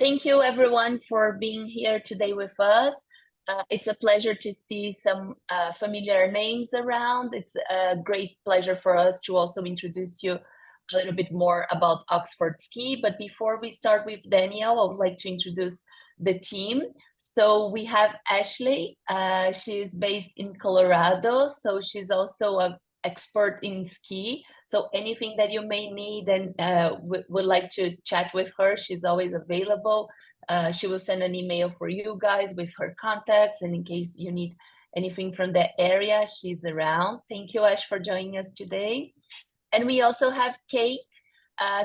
Thank you everyone for being here today with us. It's a pleasure to see some familiar names around. It's a great pleasure for us to also introduce you a little bit more about Oxford Ski. But before we start with Danielle, I would like to introduce the team. So we have Ashley. She's based in Colorado, so she's also an expert in ski. So anything that you may need and would like to chat with her, she's always available. She will send an email for you guys with her contacts, and in case you need anything from that area, she's around. Thank you, Ash, for joining us today. And we also have Kate.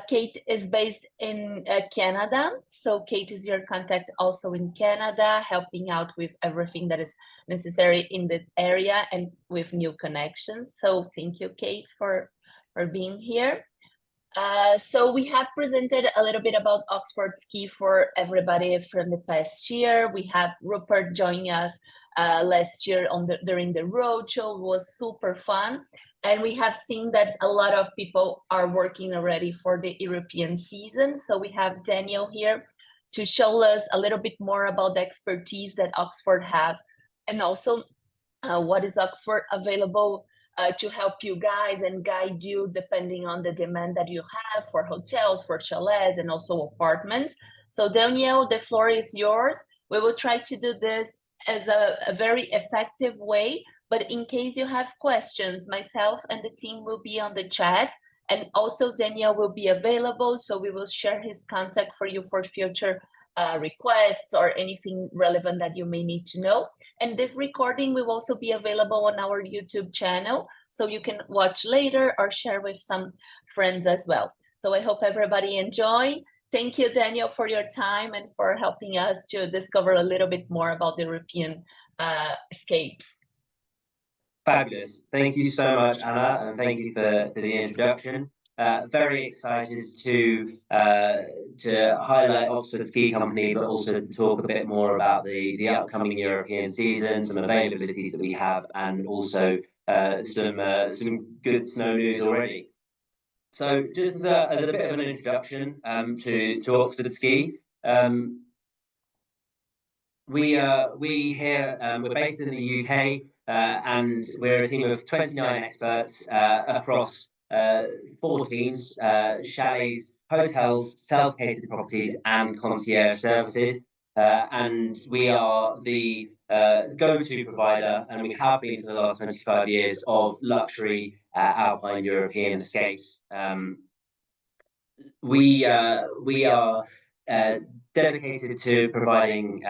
Kate is based in Canada. So Kate is your contact also in Canada, helping out with everything that is necessary in the area and with new connections. So thank you, Kate, for being here. So we have presented a little bit about Oxford Ski for everybody from the past year. We have Rupert joining us last year during the roadshow. It was super fun. And we have seen that a lot of people are working already for the European season. So we have Daniel here to show us a little bit more about the expertise that Oxford have, and also what is Oxford available to help you guys and guide you depending on the demand that you have for hotels, for chalets, and also apartments. So Daniel, the floor is yours. We will try to do this as a very effective way, but in case you have questions, myself and the team will be on the chat, and also Daniel will be available, so we will share his contact for you for future requests or anything relevant that you may need to know. And this recording will also be available on our YouTube channel, so you can watch later or share with some friends as well. So I hope everybody enjoy. Thank you, Daniel, for your time and for helping us to discover a little bit more about the European escapes. Fabulous. Thank you so much, Anna, and thank you for the introduction. Very excited to highlight Oxford Ski Company, but also to talk a bit more about the upcoming European season, some availabilities that we have, and also some good snow news already. So just as a bit of an introduction to Oxford Ski, we're based in the UK. And we're a team of 29 experts across 4 teams, chalets, hotels, self-catered properties, and concierge services. And we are the go-to provider, and we have been for the last 25 years, of luxury alpine European escapes. We are dedicated to providing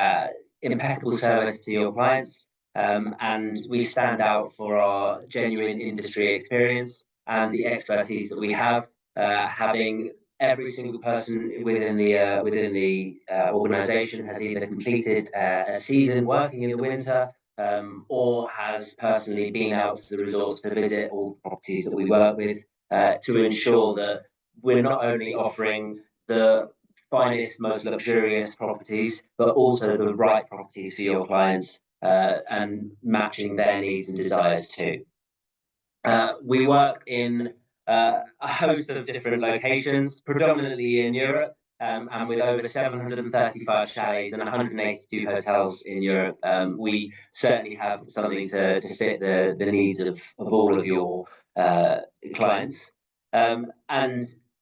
impeccable service to your clients. And we stand out for our genuine industry experience and the expertise that we have, having every single person within the organisation has either completed a season working in the winter or has personally been out to the resorts to visit all the properties that we work with to ensure that we're not only offering the finest, most luxurious properties, but also the right properties for your clients and matching their needs and desires too. We work in a host of different locations, predominantly in Europe, and with over 735 chalets and 182 hotels in Europe, we certainly have something to fit the needs of all of your clients. And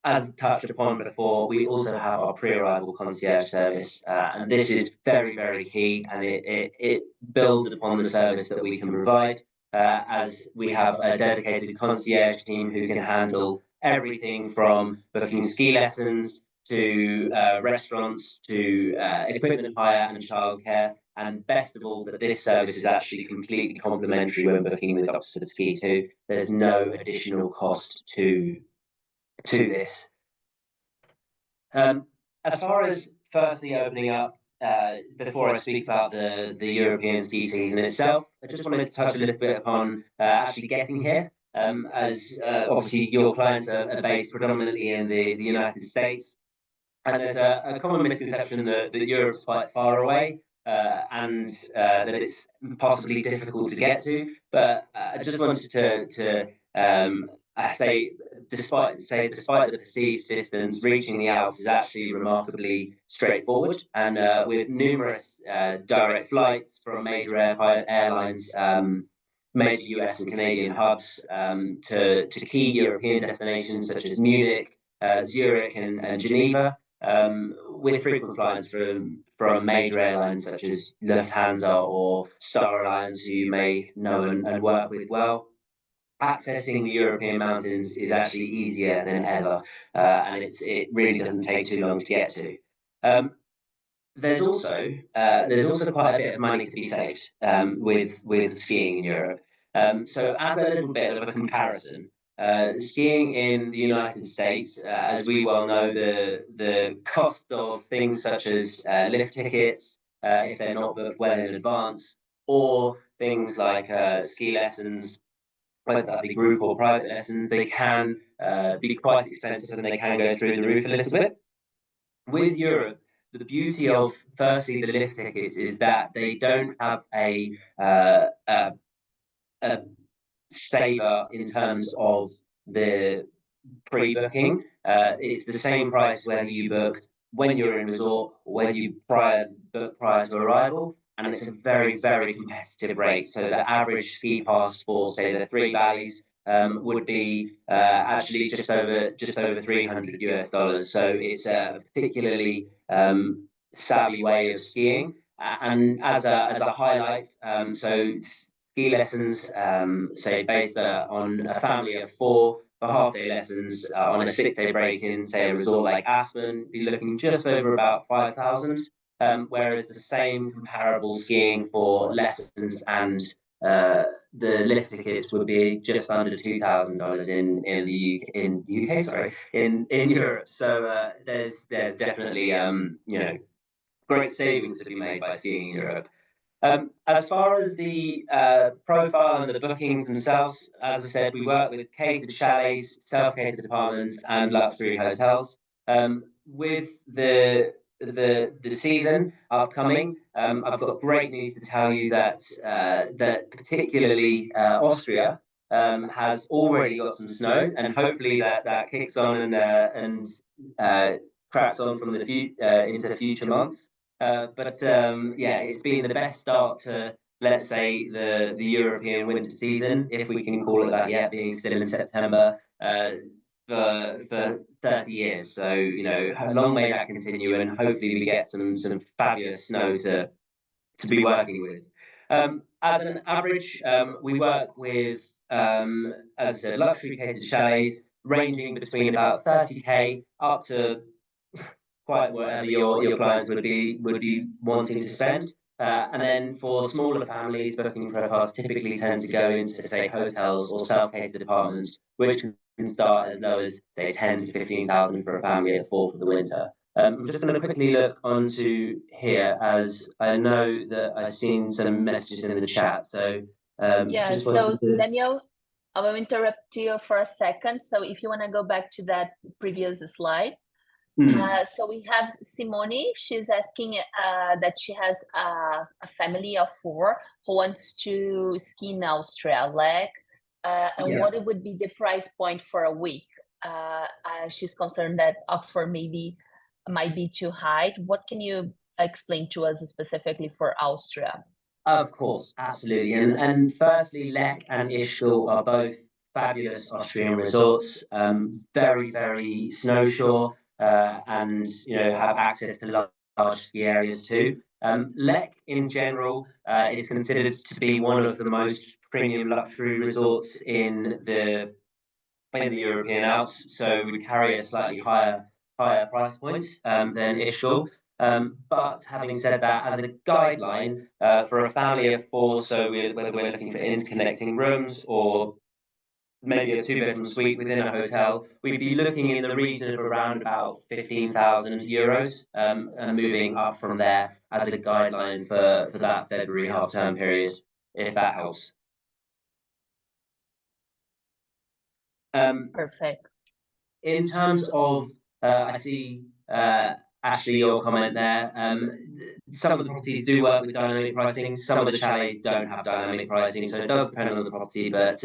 as touched upon before, we also have our pre-arrival concierge service, and this is very, very key, and it builds upon the service that we can provide, as we have a dedicated concierge team who can handle everything from booking ski lessons to restaurants to equipment hire and childcare. And best of all, that this service is actually completely complimentary when booking with Oxford Ski too. There's no additional cost to this. As far as firstly opening up, before I speak about the European ski season itself, I just wanted to touch a little bit upon actually getting here, as obviously your clients are based predominantly in the United States, and there's a common misconception that Europe's quite far away and that it's possibly difficult to get to, but I just wanted to despite the perceived distance, reaching the Alps is actually remarkably straightforward, and with numerous direct flights from major airlines, major US and Canadian hubs, to key European destinations such as Munich, Zurich, and Geneva, with frequent flights from major airlines such as Lufthansa or Star Alliance, who you may know and work with well. Accessing the European mountains is actually easier than ever, and it really doesn't take too long to get to. Um, there's also quite a bit of money to be saved with skiing in Europe. So as a little bit of a comparison, skiing in the United States, as we well know, the cost of things such as lift tickets, if they're not booked well in advance, or things like ski lessons, whether that be group or private lessons, they can be quite expensive and they can go through the roof a little bit. With Europe, the beauty of firstly the lift tickets is that they don't have a saver in terms of the pre-booking. It's the same price whether you book when you're in resort or whether you book prior to arrival, and it's a very competitive rate. So the average ski pass for say the three valleys would be actually just over $300. So it's a particularly savvy way of skiing. And as a highlight, so ski lessons, say based on a family of four for half day lessons on a 6 day break in, say, a resort like Aspen, be looking just over about 5,000. Whereas the same comparable skiing for lessons and the lift tickets would be just under $2,000 in UK, sorry, in Europe. So there's definitely great savings to be made by skiing in Europe. As far as the profile and the bookings themselves, as I said, we work with catered chalets, self-catered apartments, and luxury hotels. With the season upcoming, I've got great news to tell you that particularly Austria has already got some snow, and hopefully that kicks on and cracks on from into the future months. But yeah, it's been the best start to, let's say, the European winter season, if we can call it that yet, being still in September, for 30 years. So, long may that continue, and hopefully we get some fabulous snow to be working with. As an average, we work with, as I said, luxury catered chalets ranging between about 30K up to quite whatever your clients would be wanting to spend. And then for smaller families, booking profiles typically tend to go into, say, hotels or self-catered apartments, which can start as low as say 10 to 15,000 for a family of four for the winter. I'm just going to quickly look onto here, as I know that I've seen some messages in the chat. So Yeah, just wanted so to. Daniel, I will interrupt you for a second. So if you want to go back to that previous slide. So we have Simone. She's asking that she has a family of four who wants to ski in Austria, and Yeah. what it would be the price point for a week. She's concerned that Oxford might be too high. What can you explain to us specifically for Austria? Of course, absolutely. And firstly, Lech and Ischgl are both fabulous Austrian resorts, very snowshore, and have access to large ski areas too. Lech in general is considered to be one of the most premium luxury resorts in the European Alps, so we carry a slightly higher price point than Ischgl. But having said that, as a guideline for a family of four, so whether we're looking for interconnecting rooms or maybe a two-bedroom suite within a hotel, we'd be looking in the region of around about 15,000 euros, and moving up from there as a guideline for that February half-term period, if that helps. Perfect. In terms of, I see, Ashley, your comment there. Some of the properties do work with dynamic pricing. Some of the chalets don't have dynamic pricing, so it does depend on the property. But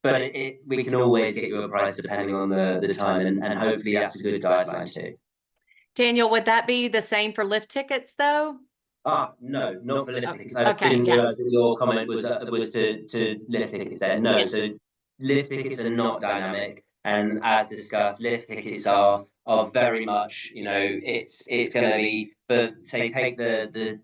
but we can always get you a price depending on the time, and hopefully that's a good guideline too. Daniel, would that be the same for lift tickets though? No, not for lift tickets. I okay, didn't yeah. realize that your comment was to lift tickets there. No, Yes. so lift tickets are not dynamic, and as discussed, lift tickets are very much, it's going to be for, say, take the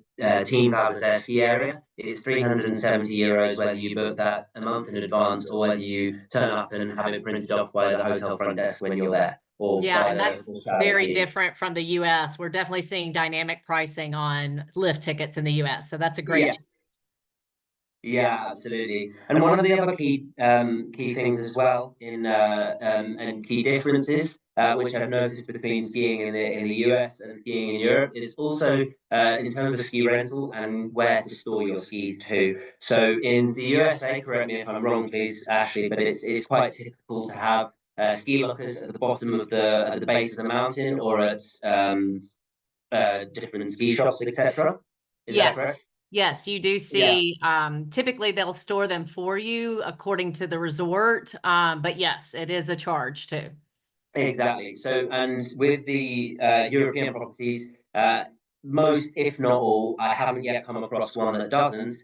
team club as their ski area. It's €370 whether you book that a month in advance or whether you turn up and have it printed off by the hotel front desk when you're there. Yeah, and that's very different from the US. We're definitely seeing dynamic pricing on lift tickets in the US. So that's a great. Yeah, absolutely. And one of the other key things as well and key differences, which I've noticed between skiing in the US and skiing in Europe, is also in terms of ski rental and where to store your skis too. So in the USA, correct me if I'm wrong, please, Ashley, but it's quite typical to have ski lockers at the bottom of the base of the mountain or at different ski shops, etc. Is that correct? Yes, you do see, typically they'll store them for you according to the resort. But yes, it is a charge too. Exactly. So, and with the European properties, most, if not all, I haven't yet come across one that doesn't.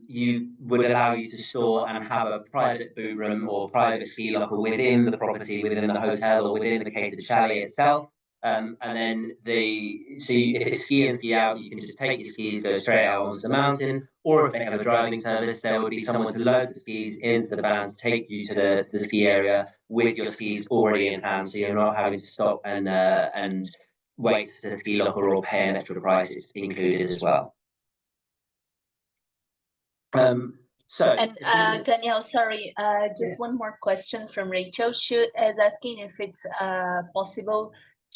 You would allow you to store and have a private boot room or private ski locker within the property, within the hotel or within the catered chalet itself. And then if it's ski in, ski out, you can just take your skis, go straight out onto the mountain. Or if they have a driving service, there would be someone to load the skis into the van to take you to the ski area with your skis already in hand, so you're not having to stop and wait to the ski locker or pay an extra price. It's included as well. Danielle, sorry, just one more question from Rachel. She is asking if it's possible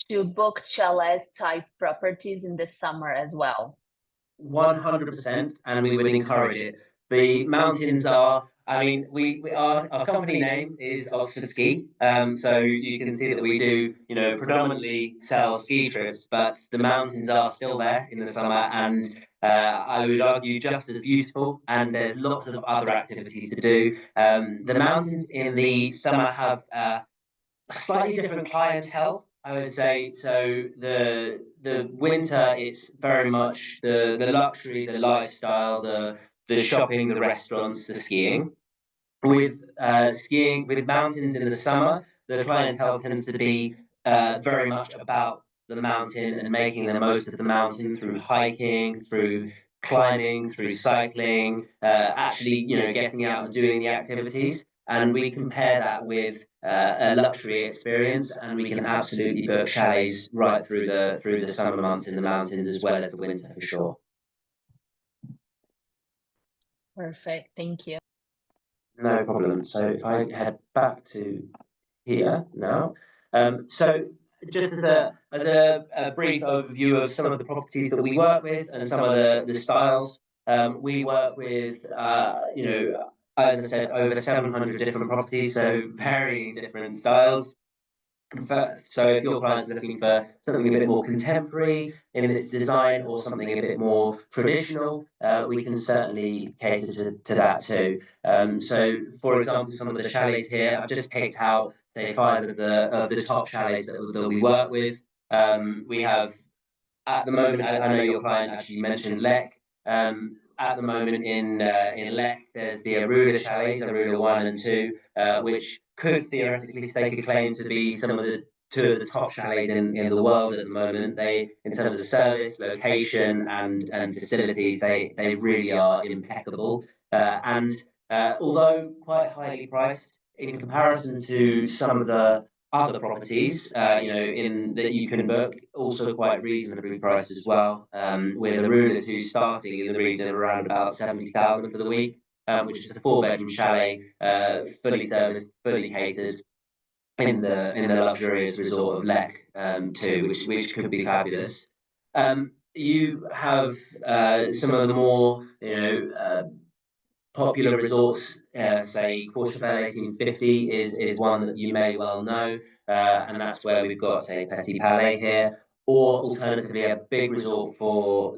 to book chalets type properties in the summer as well. 100%, and we would encourage it. The mountains are, I mean, our company name is Oxford Ski, so you can see that we do, predominantly sell ski trips, but the mountains are still there in the summer, and I would argue just as beautiful, and there's lots of other activities to do. The mountains in the summer have a slightly different clientele, I would say. So the winter, it's very much the luxury, the lifestyle, the shopping, the restaurants, the skiing. With skiing, with mountains in the summer, the clientele tends to be very much about the mountain and making the most of the mountain through hiking, through climbing, through cycling, actually, getting out and doing the activities. And we compare that with a luxury experience, and we can absolutely book chalets right through the summer months in the mountains as well as the winter for sure. Perfect, thank you. No problem. So if I head back to here now, so just as a brief overview of some of the properties that we work with and some of the styles, we work with as I said, over 700 different properties, so varying different styles. So if your client's looking for something a bit more contemporary in its design or something a bit more traditional, we can certainly cater to that too. So for example, some of the chalets here, I've just picked out, say, 5 of the top chalets that we work with. We have, at the moment, I know your client actually mentioned Lek. At the moment in Lek, there's the Aruda chalets, Aruda 1 and 2, which could theoretically stake a claim to be some of the 2 of the top chalets in the world at the moment. They, in terms of service, location, and facilities, they really are impeccable. And although quite highly priced in comparison to some of the other properties, in that you can book, also quite reasonably priced as well. With Aruda 2 starting in the region of around about 70,000 for the week, which is a 4-bedroom chalet, fully serviced, fully catered, in the luxurious resort of Lek too, which could be fabulous. You have some of the more popular resorts, say Courchevel 1850 is one that you may well know, and that's where we've got, say, Petit Palais here, or alternatively a big resort for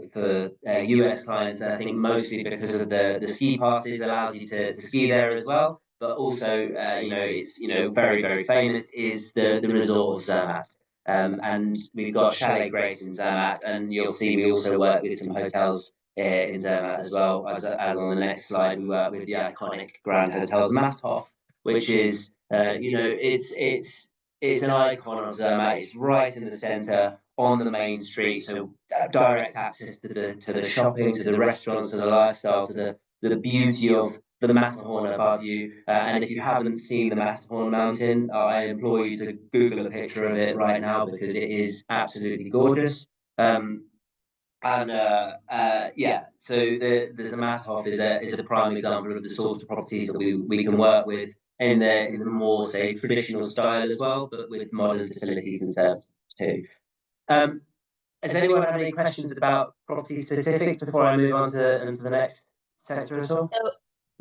US clients. I think mostly because of the ski passes allows you to ski there as well. but also, it's, very, very famous is the resort of Zermatt. And we've got Chalet Grace in Zermatt, and you'll see we also work with some hotels in Zermatt as well. As on the next slide, we work with the iconic Grand Hotels Mathoff, which is, it's an icon of Zermatt. It's right in the centre on the main street, so direct access to the shopping, to the restaurants, to the lifestyle, to the beauty of the Matterhorn above you. And if you haven't seen the Matterhorn mountain, I implore you to Google a picture of it right now, because it is absolutely gorgeous. So the Zermatthof is a prime example of the sort of properties that we can work with in the more, say, traditional style as well, but with modern facilities and services too. Does anyone have any questions about property specifics before I move on to the next sector at all? So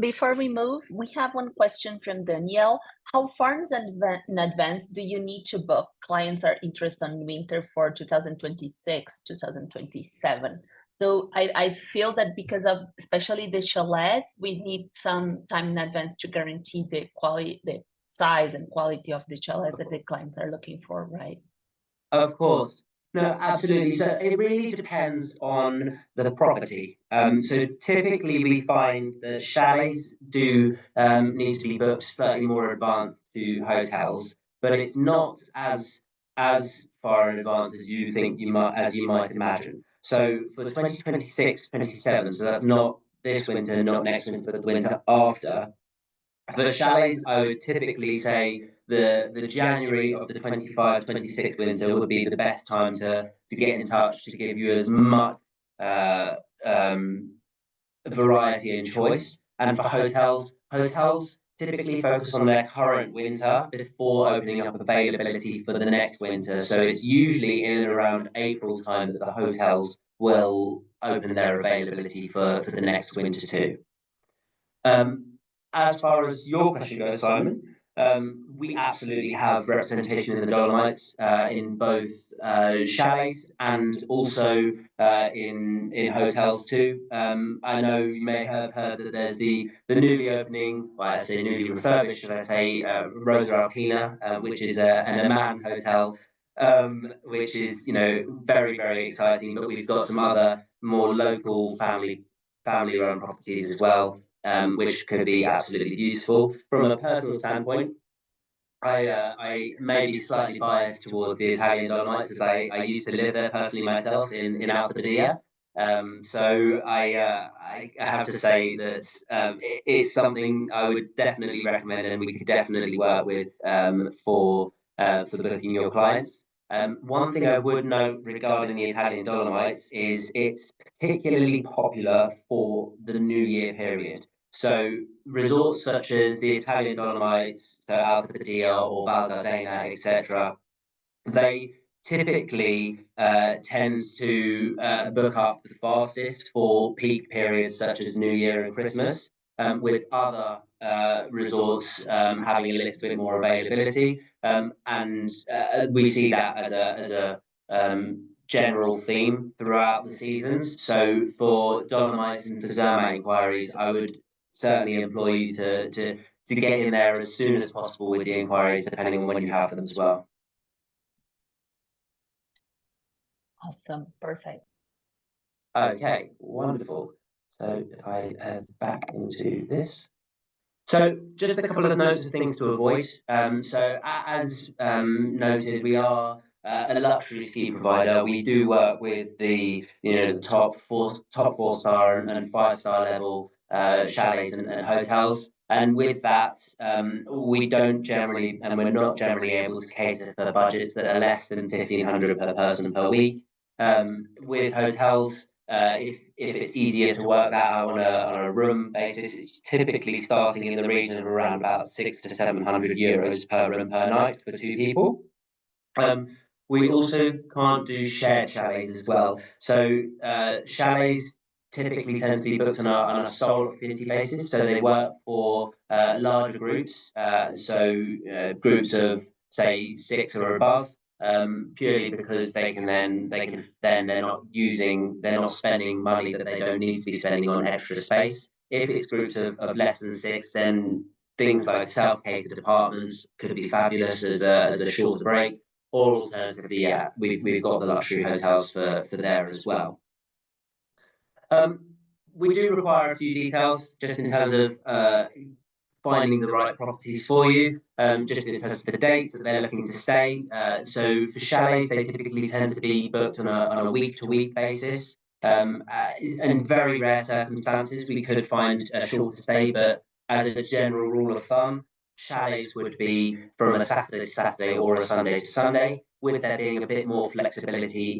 before we move, we have one question from Danielle. How far in advance do you need to book? Clients are interested in winter for 2026, 2027. So I feel that because of especially the chalets, we need some time in advance to guarantee the quality, the size and quality of the chalets that the clients are looking for, right? Of course. No, absolutely. So it really depends on the property. So typically we find that chalets do need to be booked slightly more advanced to hotels, but it's not as far in advance as you might imagine. So for 2026, 27, so that's not this winter, not next winter, but the winter after. For chalets, I would typically say the January of the 25-26 winter would be the best time to get in touch, to give you as much uh, um, variety and choice. And for hotels typically focus on their current winter before opening up availability for the next winter. So it's usually in and around April time that the hotels will open their availability for the next winter too. As far as your question goes, Simon, we absolutely have representation in the Dolomites in both chalets and also in hotels too. I know you may have heard that there's the newly opening, well, I say newly refurbished, should I say, Rosa Alpina, which is an Amman hotel, which is very, very exciting. But we've got some other more local family-run properties as well, which could be absolutely beautiful. From a personal standpoint, I may be slightly biased towards the Italian Dolomites, as I used to live there personally myself in Alta Badia. So I have to say that it's something I would definitely recommend, and we could definitely work with for booking your clients. One thing I would note regarding the Italian Dolomites is it's particularly popular for the New Year period. So resorts such as the Italian Dolomites, so Alta Badia or Val Gardena, etc., they typically tend to book up the fastest for peak periods such as New Year and Christmas, with other resorts having a little bit more availability. And we see that as a general theme throughout the seasons. So for Dolomites and for Zermatt inquiries, I would certainly employ you to get in there as soon as possible with the inquiries, depending on when you have them as well. Awesome, perfect. Okay, wonderful. So if I head back into this. So just a couple of notes of things to avoid. As noted, we are a luxury ski provider. We do work with the top four star and 5-star level chalets and hotels. And with that, we don't generally, and we're not generally able to cater for budgets that are less than 1,500 per person per week. With hotels, if it's easier to work that out on a room basis, it's typically starting in the region of around about 600 to 700 euros per room per night for 2 people. We also can't do shared chalets as well. So chalets typically tend to be booked on a sole occupancy basis. So they work for larger groups. Groups of say 6 or above. Purely because they're not spending money that they don't need to be spending on extra space. If it's groups of less than 6, then things like self-catered apartments could be fabulous as a shorter break, or alternatively, yeah, we've got the luxury hotels for there as well. We do require a few details just in terms of finding the right properties for you, just in terms of the dates that they're looking to stay. So for chalets, they typically tend to be booked on a week-to-week basis. In very rare circumstances, we could find a shorter stay, but as a general rule of thumb, chalets would be from a Saturday to Saturday or a Sunday to Sunday, with there being a bit more flexibility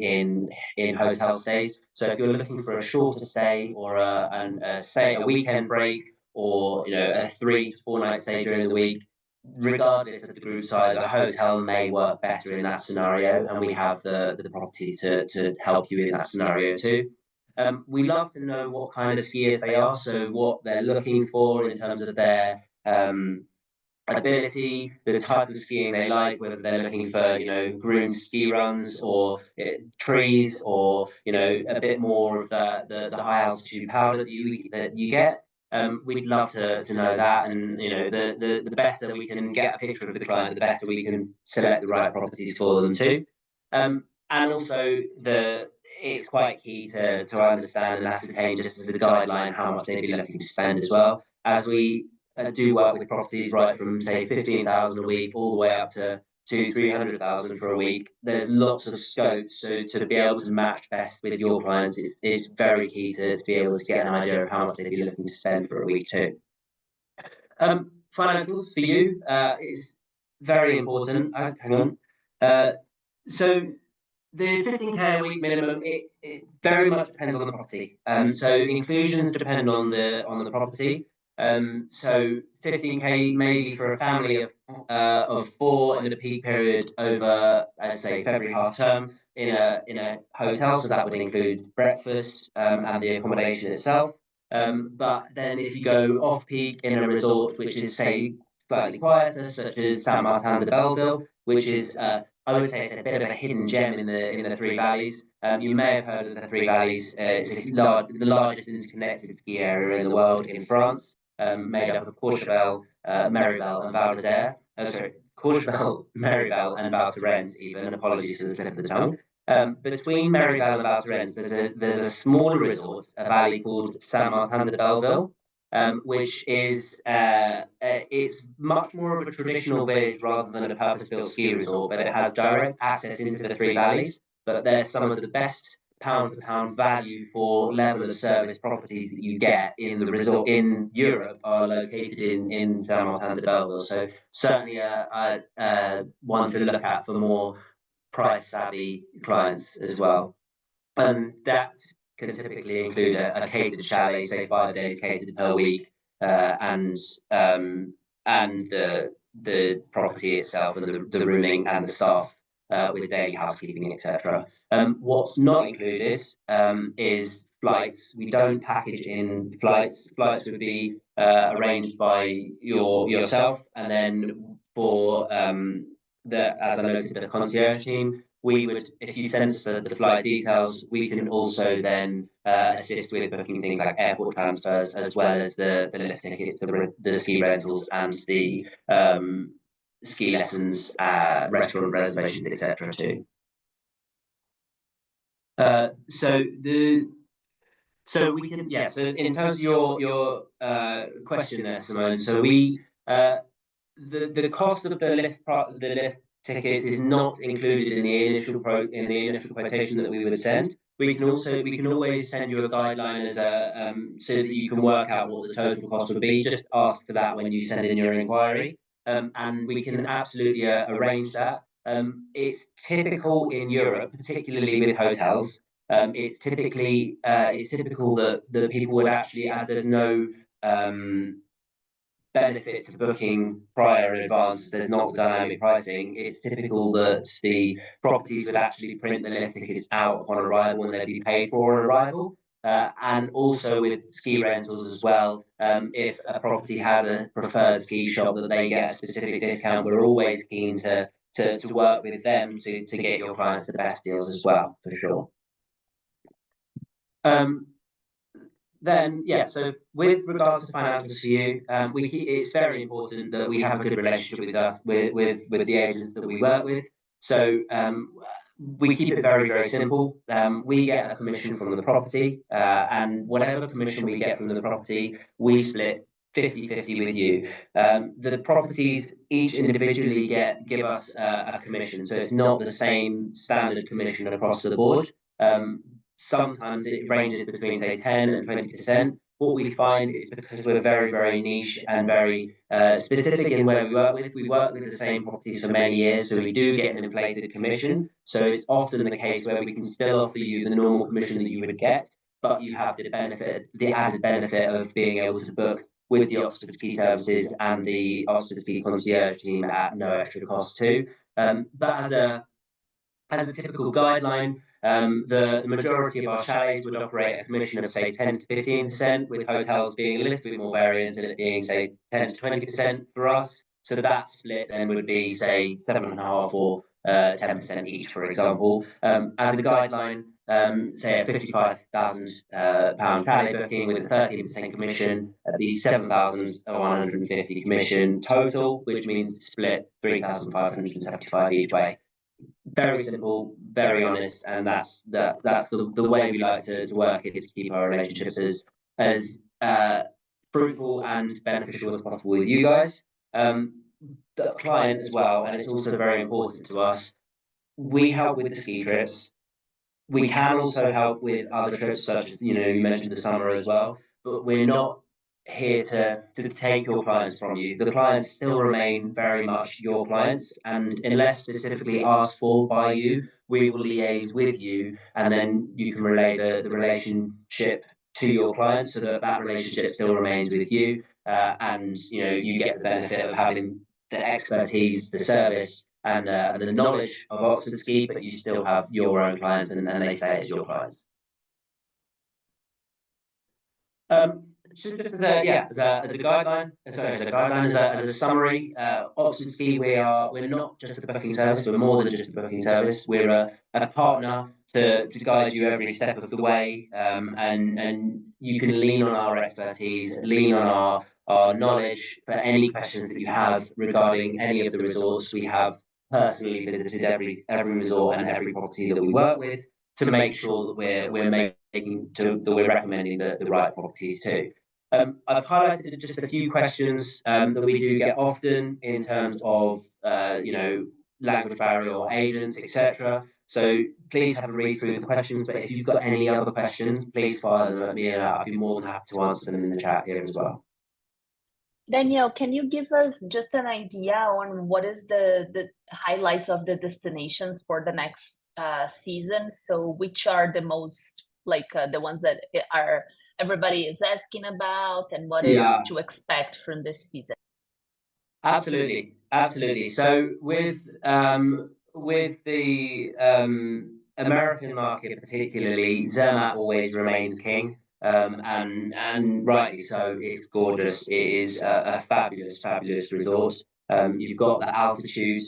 in hotel stays. So if you're looking for a shorter stay or a weekend break, or a 3 to 4 night stay during the week, regardless of the group size, a hotel may work better in that scenario, and we have the property to help you in that scenario too. We love to know what kind of skiers they are, so what they're looking for in terms of their ability, the type of skiing they like, whether they're looking for groomed ski runs or trees, or a bit more of the high altitude powder that you get. We'd love to know that, and the better we can get a picture of the client, the better we can select the right properties for them too. And also it's quite key to understand and ascertain, just as a guideline, how much they'd be looking to spend as well, as we do work with properties right from say 15,000 a week all the way up to 200,000-300,000 for a week. There's lots of scope, so to be able to match best with your clients, it's very key to be able to get an idea of how much they'd be looking to spend for a week too. Financials for you is very important. Hang on. So the 15K a week minimum, it very much depends on the property. So inclusions depend on the property. So 15K maybe for a family of 4 in the peak period over, as say, February half term in a hotel. So that would include breakfast and the accommodation itself. But then if you go off peak in a resort, which is say slightly quieter, such as Saint Martin de Belleville, which is I would say it's a bit of a hidden gem in the Three Valleys. You may have heard of the Three Valleys. It's the largest interconnected ski area in the world in France, made up of Courchevel, Meribel, and Val d'Isère. Courchevel, Meribel, and Val Thorens. Even apologies for the slip of the tongue. Between Meribel and Val Thorens, there's a smaller resort, a valley called Saint Martin de Belleville, which is it's much more of a traditional village rather than a purpose-built ski resort, but it has direct access into the Three Valleys. But they're some of the best pound-for-pound value for level of service properties that you get in the resort in Europe are located in Saint Martin de Belleville. So certainly one to look at for more price-savvy clients as well. And that can typically include a catered chalet, say 5 days catered per week, and the property itself, and the rooming and the staff with daily housekeeping, etc. What's not included is flights. We don't package in flights. Flights would be arranged by yourself, and then for as I noted, the concierge team, we would, if you send us the flight details, we can also then assist with booking things like airport transfers, as well as the lift tickets, the ski rentals, and the ski lessons, restaurant reservations, etc. too. So we can, yeah. So in terms of your question there, Simone, so we the cost of the lift tickets is not included in the initial quotation that we would send. We can always send you a guideline as so that you can work out what the total cost would be. Just ask for that when you send in your inquiry, and we can absolutely arrange that. It's typical in Europe, particularly with hotels. It's typical that people would actually, as there's no benefit to booking prior in advance, there's not dynamic pricing. It's typical that the properties would actually print the lift tickets out upon arrival, and they'd be paid for on arrival. And also with ski rentals as well, if a property has a preferred ski shop that they get a specific discount, we're always keen to work with them to get your clients the best deals as well, for sure. then, yeah, so with regards to financials for you, it's very important that we have a good relationship with the agents that we work with. So we keep it very, very simple. We get a commission from the property, and whatever commission we get from the property, we split 50-50 with you. The properties each individually give us a commission, so it's not the same standard commission across the board. Sometimes it ranges between, say, 10 and 20%. What we find is because we're very, very niche and very specific in where we work with the same properties for many years, so we do get an inflated commission. So it's often the case where we can still offer you the normal commission that you would get, but you have the added benefit of being able to book with the Oxford Ski Services and the Oxford Ski Concierge team at no extra cost too. But as a typical guideline, the majority of our chalets would operate a commission of, say, 10 to 15%, with hotels being a little bit more variance and it being, say, 10 to 20% for us. So that split then would be, say, 7.5 or 10% each, for example. As a guideline, say a £55,000 chalet booking with a 13% commission, that'd be 7,150 commission total, which means split 3,575 each way. Very simple, very honest, and that's the way we like to work it, is to keep our relationships as fruitful and beneficial as possible with you guys. The client as well, and it's also very important to us. We help with the ski trips. We can also help with other trips, such as, you mentioned the summer as well, but we're not here to take your clients from you. The clients still remain very much your clients, and unless specifically asked for by you, we will liaise with you, and then you can relay the relationship to your clients, so that relationship still remains with you, and you get the benefit of having the expertise, the service, and the knowledge of Oxford Ski, but you still have your own clients, and they stay as your clients. Just as a guideline, as a summary, Oxford Ski, we're not just a booking service. We're more than just a booking service. We're a partner to guide you every step of the way, and you can lean on our expertise, lean on our knowledge for any questions that you have regarding any of the resorts. We have personally visited every resort and every property that we work with to make sure that we're recommending the right properties too. I've highlighted just a few questions that we do get often in terms of language barrier or agents, etc. So please have a read through the questions. But if you've got any other questions, please fire them at me, and I'll be more than happy to answer them in the chat here as well. Daniel, can you give us just an idea on what is the highlights of the destinations for the next season? So which are the most, the ones that everybody is asking about, and what is to expect from this season? Absolutely. So with the American market particularly, Zermatt always remains king. And rightly so. It's gorgeous. It is a fabulous resort. You've got the altitude,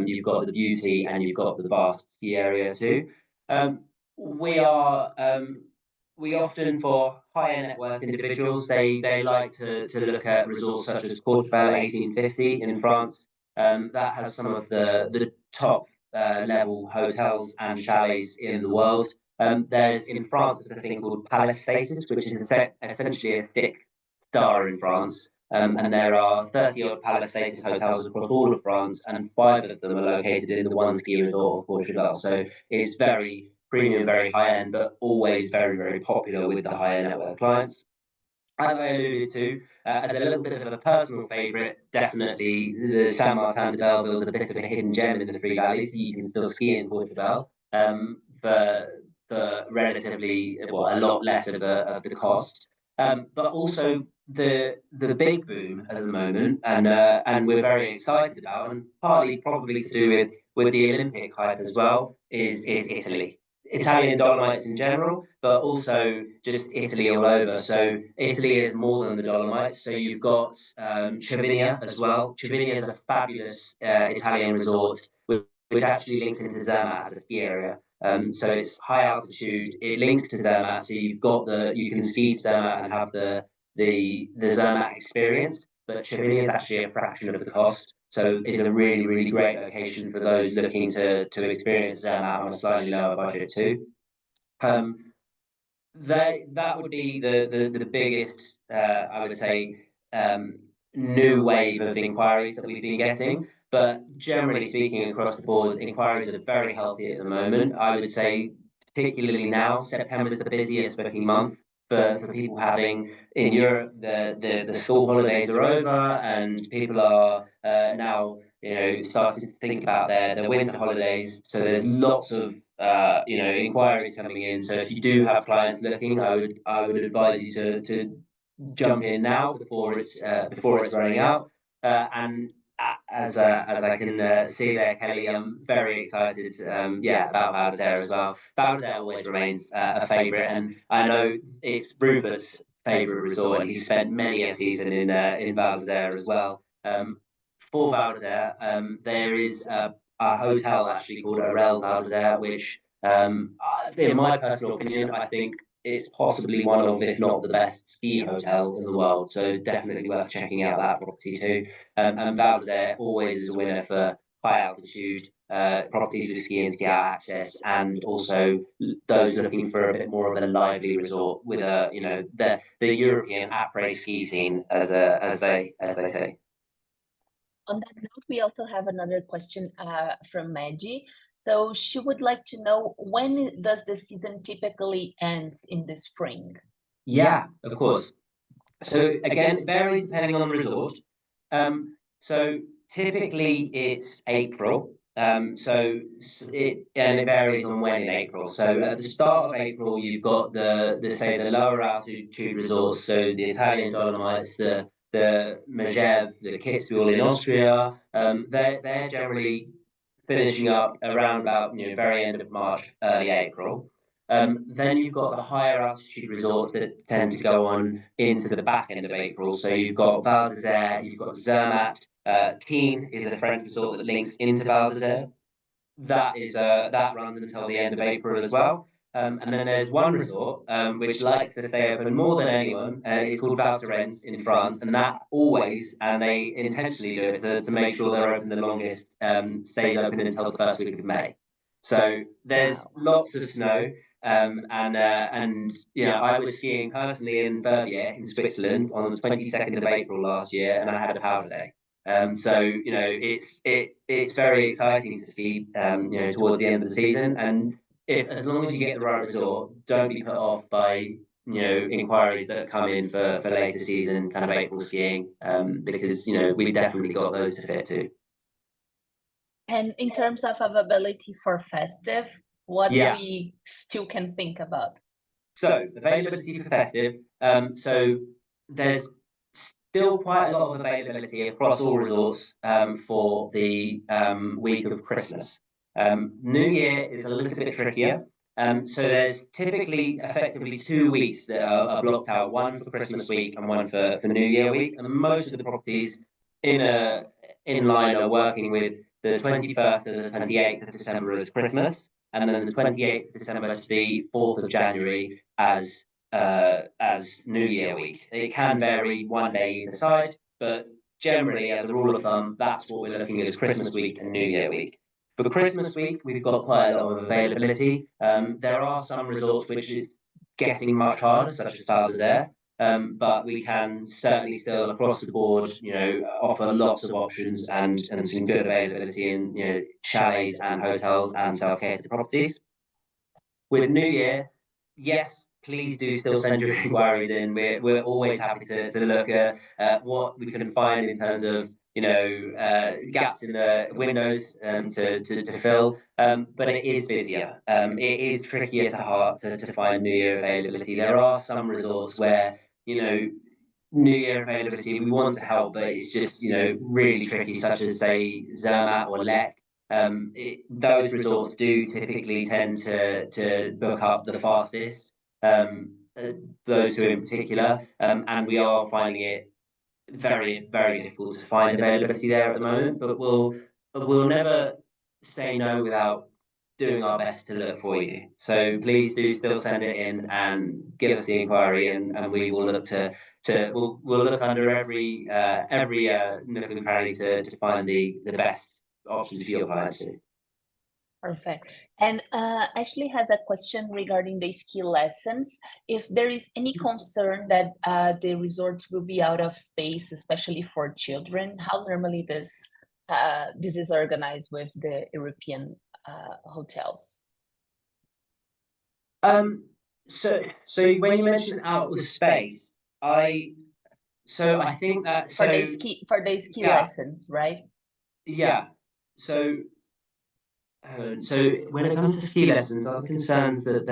you've got the beauty, and you've got the vast ski area too. We often, for higher net worth individuals, they like to look at resorts such as Courchevel 1850 in France. That has some of the top level hotels and chalets in the world. There's in France a thing called Palace Status, which is essentially a thick star in France. And there are 30-odd Palace Status hotels across all of France, and 5 of them are located in the one ski resort of Courchevel. So it's very premium, very high end, but always very, very popular with the higher net worth clients. As I alluded to, as a little bit of a personal favourite, definitely the Saint Martin de Belleville is a bit of a hidden gem in the Three Valleys. So you can still ski in Courchevel for relatively, a lot less of the cost. But also the big boom at the moment, and we're very excited about, and partly probably to do with the Olympic hype as well, is Italy. Italian Dolomites in general, but also just Italy all over. So Italy is more than the Dolomites. So you've got Cervinia as well. Cervinia is a fabulous Italian resort, which actually links into Zermatt as a ski area. So it's high altitude. It links to Zermatt, so you can ski to Zermatt and have the Zermatt experience. But Chamonix is actually a fraction of the cost, so it's a really great location for those looking to experience Zermatt on a slightly lower budget too. That would be the biggest, I would say, new wave of inquiries that we've been getting. But generally speaking, across the board, inquiries are very healthy at the moment. I would say, particularly now, September is the busiest booking month for people having in Europe. The school holidays are over, and people are now starting to think about their winter holidays. So there's lots of inquiries coming in. So if you do have clients looking, I would advise you to jump in now before it's running out. And as I can see there, Kelly, I'm very excited. About Val d'Isere as well. Val d'Isere always remains a favourite, and I know it's Rupert's favourite resort, and he spent many a season in Val d'Isere as well. For Val d'Isere, there is a hotel actually called Arel Val d'Isere, which, in my personal opinion, I think it's possibly one of, if not the best ski hotel in the world. So definitely worth checking out that property too. And Val d'Isere always is a winner for high altitude properties with ski and ski out access, and also those looking for a bit more of a lively resort with the European après ski scene, as they say. On that note, we also have another question from Maggie. So she would like to know, when does the season typically ends in the spring? Yeah, of course. So again, it varies depending on the resort. So typically it's April. It varies on when in April. So at the start of April, you've got the lower altitude resorts. So the Italian Dolomites, the Megève, the Kitzbühel in Austria. They're generally finishing up around about very end of March, early April. Then you've got the higher altitude resorts that tend to go on into the back end of April. So you've got Val d'Isere, you've got Zermatt. Tignes is a French resort that links into Val d'Isere. That runs until the end of April as well. And then there's one resort which likes to stay open more than anyone. It's called Val Thorens in France, and they intentionally do it to make sure they're open the longest, stays open until the first week of May. So there's lots of snow. And I was skiing personally in Verbier in Switzerland on the 22nd of April last year, and I had a powder day. It's very exciting to ski towards the end of the season, and as long as you get the right resort, don't be put off by inquiries that come in for later season kind of April skiing, because we definitely got those to fit too. And in terms of availability for festive, what we still can think about? So availability for festive. So there's still quite a lot of availability across all resorts for the week of Christmas. New Year is a little bit trickier. So there's typically effectively 2 weeks that are blocked out, one for Christmas week and one for New Year week. And most of the properties in line are working with the 21st to the 28th of December as Christmas, and then the 28th of December to the 4th of January as New Year week. It can vary one day either side, but generally, as a rule of thumb, that's what we're looking at as Christmas week and New Year week. For Christmas week, we've got quite a lot of availability. There are some resorts which is getting much harder, such as Val d'Isere. But we can certainly still, across the board, offer lots of options and some good availability in chalets and hotels and self-catered properties. With New Year, yes, please do still send your inquiries in. We're always happy to look at what we can find in terms of gaps in the windows to fill. But it is busier. It is trickier to find New Year availability. There are some resorts where New Year availability we want to help, but it's just really tricky, such as say Zermatt or Lek. Those resorts do typically tend to book up the fastest, those two in particular, and we are finding it very, very difficult to find availability there at the moment. But we'll never say no without doing our best to look for you. So please do still send it in and give us the inquiry, and we will look we'll look under every nook and cranny to find the best options for your clients too. Perfect. And Ashley has a question regarding the ski lessons. If there is any concern that the resorts will be out of space, especially for children, how normally this is organized with the European hotels? So when you mentioned out of space, I think that for the ski lessons, right? Yeah. So when it comes to ski lessons, are the concerns that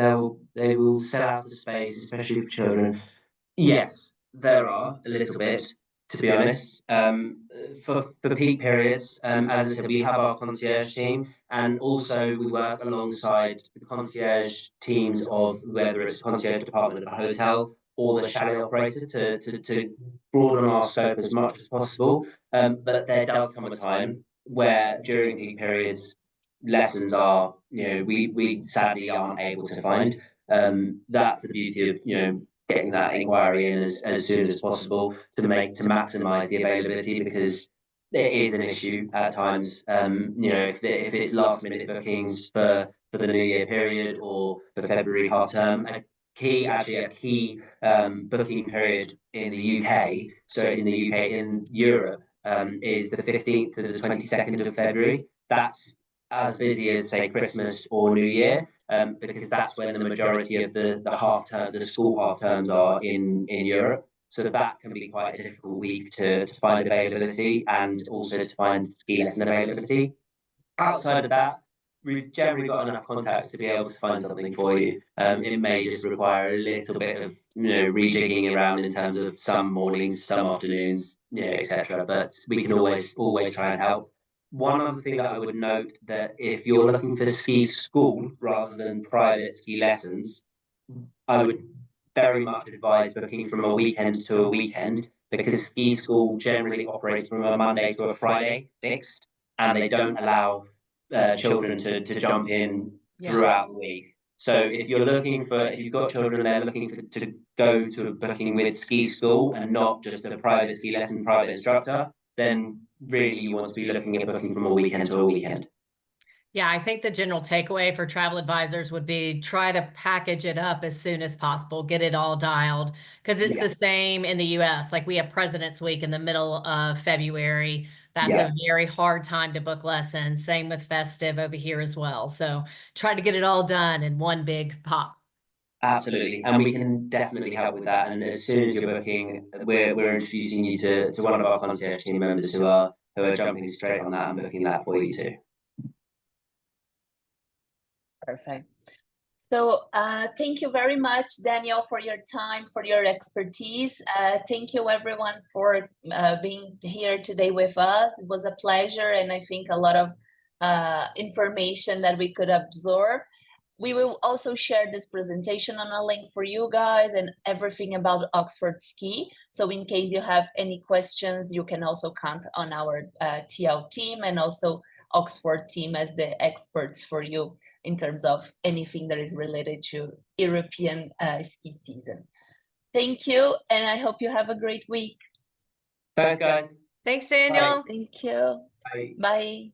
they will sell out of space, especially for children? Yes, there are a little bit, to be honest. For peak periods, as I said, we have our concierge team, and also we work alongside the concierge teams of whether it's the concierge department of a hotel or the chalet operator to broaden our scope as much as possible. But there does come a time where during peak periods, lessons are, we sadly aren't able to find. That's the beauty of, getting that inquiry in as soon as possible to maximize the availability, because it is an issue at times. If it's last minute bookings for the New Year period or for February half term, a key booking period in the UK, in Europe, is the 15th to the 22nd of February. That's as busy as, say, Christmas or New Year, because that's when the majority of the school half terms are in Europe. So that can be quite a difficult week to find availability, and also to find ski lesson availability. Outside of that, we've generally got enough contacts to be able to find something for you. It may just require a little bit of rejigging around in terms of some mornings, some afternoons, etc. But we can always try and help. One other thing that I would note, that if you're looking for ski school rather than private ski lessons, I would very much advise booking from a weekend to a weekend, because ski school generally operates from a Monday to a Friday fixed, and they don't allow children to jump in throughout the week. So if you've got children, they're looking to go to a booking with ski school and not just a private ski lesson, private instructor, then really you want to be looking at booking from a weekend to a weekend. Yeah, I think the general takeaway for travel advisors would be try to package it up as soon as possible, get it all dialed, because it's the same in the US. Like, we have President's Week in the middle of February. That's a very hard time to book lessons. Same with festive over here as well. So try to get it all done in one big pop. Absolutely, and we can definitely help with that. And as soon as you're booking, we're introducing you to one of our concierge team members who are jumping straight on that and booking that for you too. Perfect. So thank you very much, Daniel, for your time, for your expertise. Thank you, everyone, for being here today with us. It was a pleasure, and I think a lot of information that we could absorb. We will also share this presentation on a link for you guys, and everything about Oxford Ski. So in case you have any questions, you can also count on our TL team and also Oxford team as the experts for you in terms of anything that is related to European ski season. Thank you, and I hope you have a great week. Thanks, guys. Thanks, Daniel. Thank you. Bye. Bye.